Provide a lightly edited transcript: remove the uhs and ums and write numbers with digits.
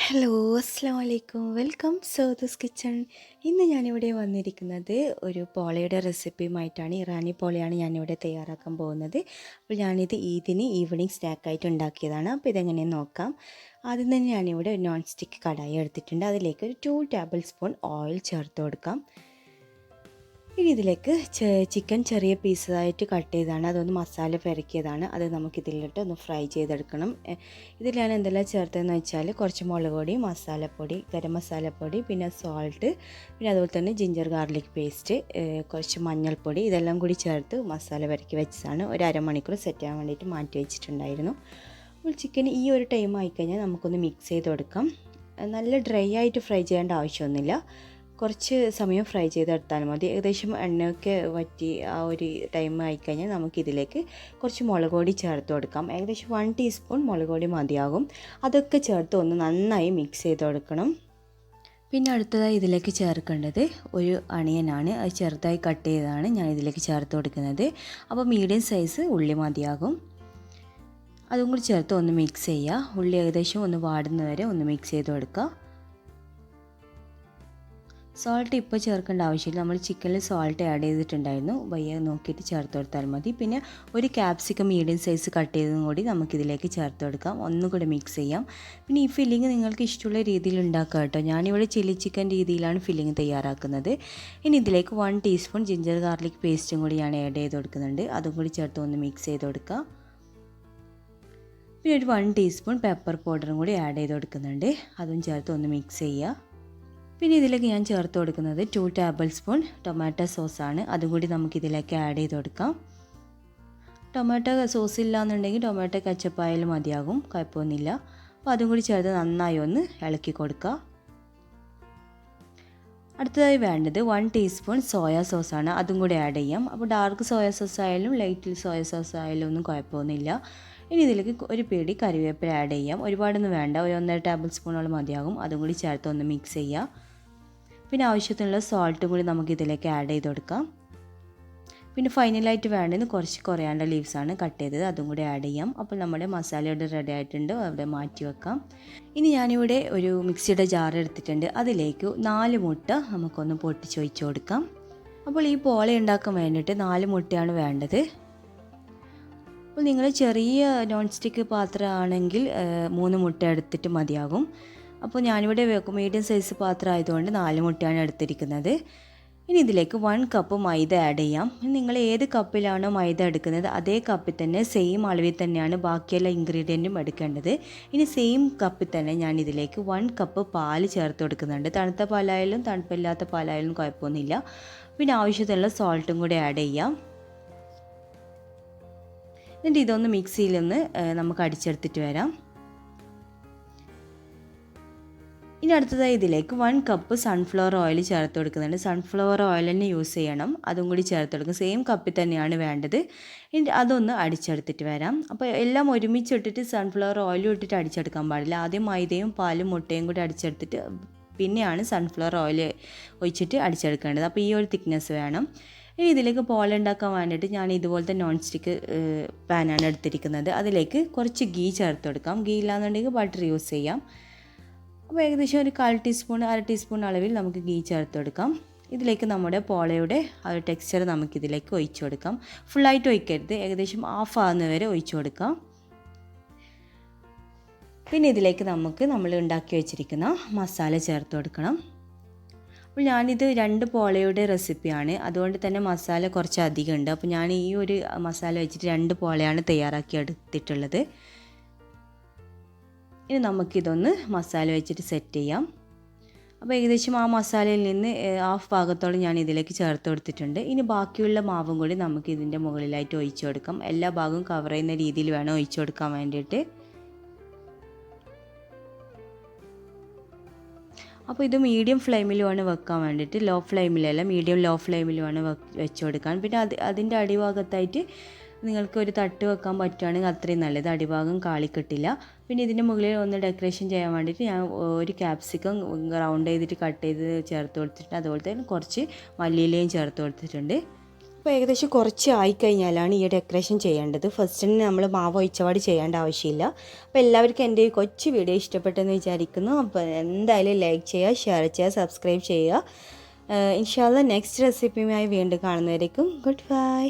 Hello അസ്സാം വലൈക്കും welcome സോദസ് kitchen. ഇന്ന് ഞാനിവിടെ വന്നിരിക്കുന്നത് ഒരു പോളയുടെ റെസിപ്പിയുമായിട്ടാണ്. ഇറാനി പോളയാണ് ഞാനിവിടെ തയ്യാറാക്കാൻ പോകുന്നത്. അപ്പോൾ ഞാനിത് ഈദിന് ഈവനിങ് സ്നാക്കായിട്ട് ഉണ്ടാക്കിയതാണ്. അപ്പോൾ ഇതെങ്ങനെയെന്ന് നോക്കാം. ആദ്യം തന്നെ ഞാനിവിടെ ഒരു നോൺ സ്റ്റിക്ക് കടായി എടുത്തിട്ടുണ്ട്. അതിലേക്ക് ഒരു 2 ടേബിൾ സ്പൂൺ ഓയിൽ ചേർത്ത് കൊടുക്കാം. ഇനി ഇതിലേക്ക് ചിക്കൻ ചെറിയ പീസായിട്ട് കട്ട് ചെയ്താണ്, അതൊന്ന് മസാല പെരക്കിയതാണ്. അത് നമുക്കിതിലിട്ട് ഒന്ന് ഫ്രൈ ചെയ്തെടുക്കണം. ഇതിൽ ഞാൻ എന്തെല്ലാം ചേർത്തതെന്ന് വെച്ചാൽ കുറച്ച് മുളക് പൊടി, മസാലപ്പൊടി, ഗരം മസാലപ്പൊടി, പിന്നെ സോൾട്ട്, പിന്നെ അതുപോലെ തന്നെ ജിഞ്ചർ ഗാർലിക് പേസ്റ്റ്, കുറച്ച് മഞ്ഞൾപ്പൊടി, ഇതെല്ലാം കൂടി ചേർത്ത് മസാല പെരക്കി വെച്ചതാണ്. ഒരു അരമണിക്കൂർ സെറ്റ് ചെയ്യാൻ വേണ്ടിയിട്ട് മാറ്റി വെച്ചിട്ടുണ്ടായിരുന്നു. അപ്പോൾ ചിക്കൻ ഈ ഒരു ടൈം ആയിക്കഴിഞ്ഞാൽ നമുക്കൊന്ന് മിക്സ് ചെയ്ത് കൊടുക്കാം. നല്ല ഡ്രൈ ആയിട്ട് ഫ്രൈ ചെയ്യേണ്ട ആവശ്യമൊന്നുമില്ല, കുറച്ച് സമയം ഫ്രൈ ചെയ്തെടുത്താൽ മതി. ഏകദേശം എണ്ണയൊക്കെ വറ്റി ആ ഒരു ടൈം ആയിക്കഴിഞ്ഞാൽ നമുക്കിതിലേക്ക് കുറച്ച് മുളക് പൊടി ചേർത്ത് കൊടുക്കാം. ഏകദേശം 1 ടീസ്പൂൺ മുളക് പൊടി മതിയാകും. അതൊക്കെ ചേർത്ത് ഒന്ന് നന്നായി മിക്സ് ചെയ്ത് കൊടുക്കണം. പിന്നെ അടുത്തതായി ഇതിലേക്ക് ചേർക്കേണ്ടത് ഒരു അണിയനാണ്. അത് ചെറുതായി കട്ട് ചെയ്തതാണ് ഞാൻ ഇതിലേക്ക് ചേർത്ത് കൊടുക്കുന്നത്. അപ്പോൾ മീഡിയം സൈസ് ഉള്ളി മതിയാകും. അതും കൂടി ചേർത്ത് ഒന്ന് മിക്സ് ചെയ്യുക. ഉള്ളി ഏകദേശം ഒന്ന് വാടുന്നവരെ ഒന്ന് മിക്സ് ചെയ്ത് കൊടുക്കുക. സോൾട്ട് ഇപ്പോൾ ചേർക്കേണ്ട ആവശ്യമില്ല, നമ്മൾ ചിക്കനിൽ സോൾട്ട് ആഡ് ചെയ്തിട്ടുണ്ടായിരുന്നു. വയ്യ നോക്കിയിട്ട് ചേർത്ത് കൊടുത്താൽ മതി. പിന്നെ ഒരു ക്യാപ്സിക്കം മീഡിയം സൈസ് കട്ട് ചെയ്തതും കൂടി നമുക്കിതിലേക്ക് ചേർത്ത് കൊടുക്കാം. ഒന്നും കൂടി മിക്സ് ചെയ്യാം. പിന്നെ ഈ ഫില്ലിങ് നിങ്ങൾക്ക് ഇഷ്ടമുള്ള രീതിയിൽ ഉണ്ടാക്കുക കേട്ടോ. ഞാനിവിടെ ചില്ലി ചിക്കൻ രീതിയിലാണ് ഫില്ലിങ് തയ്യാറാക്കുന്നത്. ഇനി ഇതിലേക്ക് 1 ടീസ്പൂൺ ജിഞ്ചർ ഗാർലിക് പേസ്റ്റും കൂടി ഞാൻ ആഡ് ചെയ്ത് കൊടുക്കുന്നുണ്ട്. അതും കൂടി ചേർത്ത് ഒന്ന് മിക്സ് ചെയ്ത് കൊടുക്കുക. പിന്നെ ഒരു 1 ടീസ്പൂൺ പെപ്പർ പൗഡറും കൂടി ആഡ് ചെയ്ത് കൊടുക്കുന്നുണ്ട്. അതും ചേർത്ത് ഒന്ന് മിക്സ് ചെയ്യുക. പിന്നെ ഇതിലേക്ക് ഞാൻ ചേർത്ത് കൊടുക്കുന്നത് 2 ടേബിൾ സ്പൂൺ ടൊമാറ്റോ സോസാണ്. അതും കൂടി നമുക്കിതിലേക്ക് ആഡ് ചെയ്ത് കൊടുക്കാം. ടൊമാറ്റോ സോസ് ഇല്ലയെന്നുണ്ടെങ്കിൽ ടൊമാറ്റോ കച്ചപ്പായാലും മതിയാകും, കുഴപ്പമൊന്നുമില്ല. അപ്പോൾ അതും കൂടി ചേർത്ത് നന്നായി ഒന്ന് ഇളക്കി കൊടുക്കുക. അടുത്തതായി വേണ്ടത് 1 ടീസ്പൂൺ സോയ സോസാണ്. അതും കൂടി ആഡ് ചെയ്യാം. അപ്പോൾ ഡാർക്ക് സോയ സോസ് ആയാലും ലൈറ്റ് സോയ സോസ് ആയാലും ഒന്നും കുഴപ്പമൊന്നുമില്ല. ഇനി ഇതിലേക്ക് ഒരു പിടി കറിവേപ്പില ആഡ് ചെയ്യാം. ഒരുപാടൊന്നും വേണ്ട, ഒരു 1.5 ടേബിൾ സ്പൂണോളം മതിയാകും. അതും കൂടി ചേർത്ത് ഒന്ന് മിക്സ് ചെയ്യുക. പിന്നെ ആവശ്യത്തിനുള്ള സോൾട്ടും കൂടി നമുക്ക് ഇതിലേക്ക് ആഡ് ചെയ്ത് കൊടുക്കാം. പിന്നെ ഫൈനലായിട്ട് വേണ്ടത് കുറച്ച് കൊറിയാണ്ടർ ലീവ്സാണ് കട്ട് ചെയ്തത്, അതും കൂടി ആഡ് ചെയ്യാം. അപ്പോൾ നമ്മുടെ മസാല ഇവിടെ റെഡി ആയിട്ടുണ്ട്, അവിടെ മാറ്റി വെക്കാം. ഇനി ഞാനിവിടെ ഒരു മിക്സിയുടെ ജാർ എടുത്തിട്ടുണ്ട്. അതിലേക്ക് 4 മുട്ട നമുക്കൊന്ന് പൊട്ടിച്ച് ഒഴിച്ച് കൊടുക്കാം. അപ്പോൾ ഈ പോള ഉണ്ടാക്കാൻ വേണ്ടിയിട്ട് 4 മുട്ടയാണ് വേണ്ടത്. അപ്പോൾ നിങ്ങൾ ചെറിയ നോൺ സ്റ്റിക്ക് പാത്രമാണെങ്കിൽ 3 മുട്ട എടുത്തിട്ട് മതിയാകും. അപ്പോൾ ഞാനിവിടെ മീഡിയം സൈസ് പാത്രം ആയതുകൊണ്ട് 4 മുട്ടയാണ് എടുത്തിരിക്കുന്നത്. ഇനി ഇതിലേക്ക് 1 കപ്പ് മൈദ ആഡ് ചെയ്യാം. നിങ്ങൾ ഏത് കപ്പിലാണോ മൈദ എടുക്കുന്നത് അതേ കപ്പിൽ തന്നെ സെയിം അളവിൽ തന്നെയാണ് ബാക്കിയെല്ലാ ഇൻഗ്രീഡിയൻറ്റും എടുക്കേണ്ടത്. ഇനി സെയിം കപ്പിൽ തന്നെ ഞാൻ ഇതിലേക്ക് 1 കപ്പ് പാൽ ചേർത്ത് കൊടുക്കുന്നുണ്ട്. തണുത്ത പാലായാലും തണുപ്പില്ലാത്ത പാലായാലും കുഴപ്പമൊന്നുമില്ല. പിന്നെ ആവശ്യത്തിനുള്ള സോൾട്ടും കൂടി ആഡ് ചെയ്യാം. എന്നിട്ട് ഇതൊന്ന് മിക്സിയിലൊന്ന് നമുക്ക് അടിച്ചെടുത്തിട്ട് വരാം. ഇനി അടുത്തതായി ഇതിലേക്ക് 1 കപ്പ് സൺഫ്ലവർ ഓയിൽ ചേർത്ത് കൊടുക്കുന്നുണ്ട്. സൺഫ്ലവർ ഓയിൽ തന്നെ യൂസ് ചെയ്യണം. അതും കൂടി ചേർത്ത് കൊടുക്കും. സെയിം കപ്പിൽ തന്നെയാണ് വേണ്ടത്. ഇനി അതൊന്ന് അടിച്ചെടുത്തിട്ട് വരാം. അപ്പോൾ എല്ലാം ഒരുമിച്ചിട്ടിട്ട് സൺഫ്ലവർ ഓയിലും ഇട്ടിട്ട് അടിച്ചെടുക്കാൻ പാടില്ല. ആദ്യം മൈദയും പാലും മുട്ടയും കൂടി അടിച്ചെടുത്തിട്ട് പിന്നെയാണ് സൺഫ്ലവർ ഓയിൽ ഒഴിച്ചിട്ട് അടിച്ചെടുക്കേണ്ടത്. അപ്പോൾ ഈ ഒരു തിക്നെസ് വേണം. ഇനി ഇതിലേക്ക് പോള ഉണ്ടാക്കാൻ വേണ്ടിയിട്ട് ഞാൻ ഇതുപോലത്തെ നോൺ സ്റ്റിക്ക് പാനാണ് എടുത്തിരിക്കുന്നത്. അതിലേക്ക് കുറച്ച് ഗീ ചേർത്ത് കൊടുക്കാം. ഗീ ഇല്ലാന്നുണ്ടെങ്കിൽ ബട്ടർ യൂസ് ചെയ്യാം. അപ്പോൾ ഏകദേശം ഒരു 1/4 ടീസ്പൂൺ 1/2 ടീസ്പൂൺ അളവിൽ നമുക്ക് ഗീ ചേർത്ത് കൊടുക്കാം. ഇതിലേക്ക് നമ്മുടെ പോളയുടെ ആ ഒരു ടെക്സ്ചർ നമുക്കിതിലേക്ക് ഒഴിച്ചു കൊടുക്കാം. ഫുള്ളായിട്ട് ഒഴിക്കരുത്, ഏകദേശം ഹാഫ് ആകുന്നവരെ ഒഴിച്ചു കൊടുക്കാം. പിന്നെ ഇതിലേക്ക് നമ്മൾ ഉണ്ടാക്കി വെച്ചിരിക്കുന്ന മസാല ചേർത്ത് കൊടുക്കണം. അപ്പോൾ ഞാനിത് 2 പോളയുടെ റെസിപ്പിയാണ്, അതുകൊണ്ട് തന്നെ മസാല കുറച്ച് അധികം ഉണ്ട്. അപ്പോൾ ഞാൻ ഈ ഒരു മസാല വെച്ചിട്ട് 2 പോളയാണ് തയ്യാറാക്കി എടുത്തിട്ടുള്ളത്. ഇനി നമുക്കിതൊന്ന് മസാല വെച്ചിട്ട് സെറ്റ് ചെയ്യാം. അപ്പോൾ ഏകദേശം ആ മസാലയിൽ നിന്ന് ഹാഫ് ഭാഗത്തോളം ഞാൻ ഇതിലേക്ക് ചേർത്ത് കൊടുത്തിട്ടുണ്ട്. ഇനി ബാക്കിയുള്ള മാവും കൂടി നമുക്ക് ഇതിൻ്റെ മുകളിലായിട്ട് ഒഴിച്ചു കൊടുക്കാം. എല്ലാ ഭാഗവും കവർ ചെയ്യുന്ന രീതിയിൽ വേണം ഒഴിച്ചു കൊടുക്കാൻ വേണ്ടിയിട്ട്. അപ്പോൾ ഇത് മീഡിയം ഫ്ലെയിമിൽ വേണം വെക്കാൻ വേണ്ടിയിട്ട്, ലോ ഫ്ലെയിമിലല്ല, മീഡിയം ലോ ഫ്ലെയിമിൽ വേണം വെച്ച് കൊടുക്കാൻ. പിന്നെ അതിൻ്റെ അടിഭാഗത്തായിട്ട് നിങ്ങൾക്ക് ഒരു തട്ട് വെക്കാൻ പറ്റുകയാണെങ്കിൽ അത്രയും നല്ലത്, അടിഭാഗം കാളിക്കിട്ടില്ല. പിന്നെ ഇതിൻ്റെ മുകളിൽ ഒന്ന് ഡെക്കറേഷൻ ചെയ്യാൻ വേണ്ടിയിട്ട് ഞാൻ ഒരു ക്യാപ്സിക്കം റൗണ്ട് ചെയ്തിട്ട് കട്ട് ചെയ്ത് ചേർത്ത് കൊടുത്തിട്ടുണ്ട്. അതുപോലെ തന്നെ കുറച്ച് മല്ലിയിലയും ചേർത്ത് കൊടുത്തിട്ടുണ്ട്. അപ്പോൾ ഏകദേശം കുറച്ച് ആയിക്കഴിഞ്ഞാലാണ് ഈ ഡെക്കറേഷൻ ചെയ്യേണ്ടത്. ഫസ്റ്റിന് നമ്മൾ മാവ് ഒഴിച്ചപാട് ചെയ്യേണ്ട ആവശ്യമില്ല. അപ്പോൾ എല്ലാവർക്കും എൻ്റെ ഈ കൊച്ചു വീഡിയോ ഇഷ്ടപ്പെട്ടെന്ന് വിചാരിക്കുന്നു. അപ്പോൾ എന്തായാലും ലൈക്ക് ചെയ്യുക, ഷെയർ ചെയ്യുക, സബ്സ്ക്രൈബ് ചെയ്യുക. ഇൻഷാ അല്ലാഹ് നെക്സ്റ്റ് റെസിപ്പിയുമായി വീണ്ടും കാണുന്നവരേക്കും ഗുഡ് ബൈ.